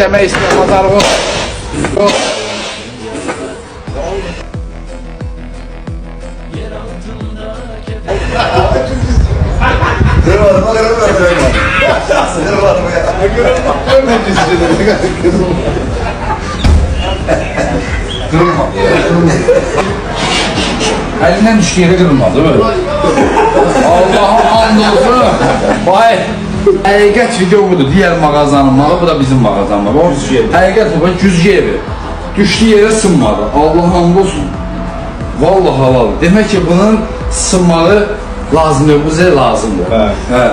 Demək istəyir, bazarı yox. Kırmadım, kırmadım ya. Kırmadım ya. Elinden düştüğü yere kırılmadı böyle. Allah'a and olsun. Vay. Həqiqət video budur. Diğer mağazanın malı, bu da bizim mağazanın malı. Həqiqət bu, güzgü evi. Düştüğü yere sınmadı. Allah'a and olsun. Vallahi halal. Demək ki bunun sınmağı lazımdır, bu bize lazımdır. Evet.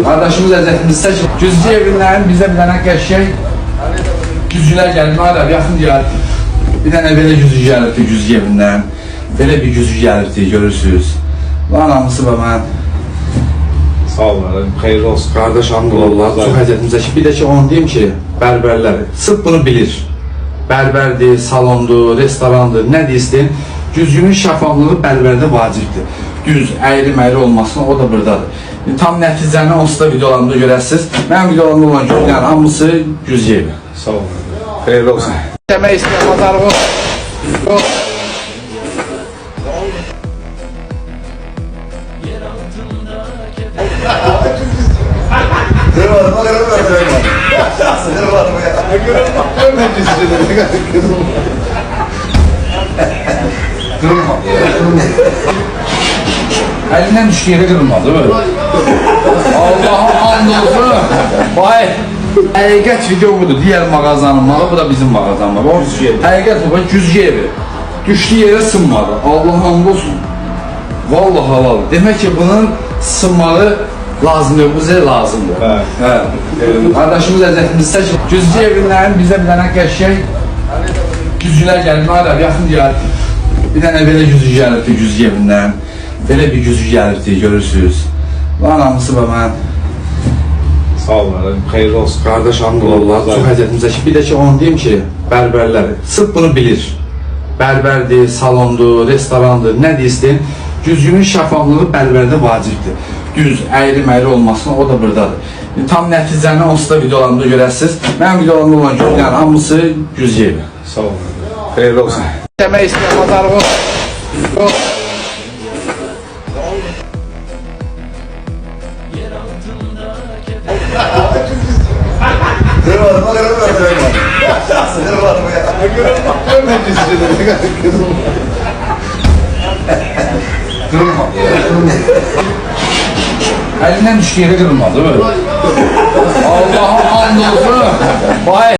Kardeşimiz əzətimizdə ki, güzgü evindən bizə bir dənə qəşəng güzgülər gəlir. Hala yaxın gəldi. Bir dənə belə güzgü gəlirdi güzgü evindən. Belə bir güzgü gəlirdi, görürsünüz. Lan hamısı və mən. Sağ olun, xeyirli olsun. Qardaş Allah, çox əzətimizdə ki, bir də ki onu deyim ki, bərbərlər sırf bunu bilir. Bərbərdir, salondur, restorandır, nə deyirsin, güzgünün şəffaflığı bərbərdə vacibdir. Düz, əyri-məyri olmasın, o da buradadır. Tam nəticəni onsuz da videolarımda görəsiniz. Mənim videolarımda olan güzgülərin hamısı güzgü evi. Sağ olun, xeyirli olsun. Demək istəyir, bazarı yox. Kırmadım, kırmadım ya. Kırmadım ya. Elinden düştüğü yere kırılmadı böyle. Allah'a and olsun. Vay. Həqiqət video budur. Diğer mağazanın malı, bu da bizim mağazanın malı. Həqiqət bu, güzgü evi. Düştüğü yere sınmadı. Allah'a and olsun. Vallahi halal. Demək ki bunun sınmağı lazımdır, bu bize lazımdır. Evet. Kardeşimiz əzətimizdə ki, güzgü evindən bizə bir dənə qəşəng güzgülər gəlir. Hala yaxın gəldi. Bir dənə belə güzgü gəlirdi güzgü evindən. Belə bir güzgü gəlirdi, görürsünüz. Lan hamısı və mən. Sağ olun, xeyirli olsun. Qardaş Allah, çox əzətimizdə ki, bir də ki onu deyim ki, bərbərlər sırf bunu bilir. Bərbərdir, salondur, restorandır, nə deyirsin, güzgünün şəffaflığı bərbərdə vacibdir. Düz, əyri-məyri olmasın, o da buradadır. Tam nəticəni onsuz da videolarımda görəsiniz. Mənim videolarımda olan güzgülərin hamısı güzgü evi. Sağ olun, xeyirli olsun. Demək istəyir, bazarı yox. Kırmadım, kırmadım ya. Kırmadım ya. Elinden düştüğü yere kırılmadı böyle. Allah'a and olsun. Vay.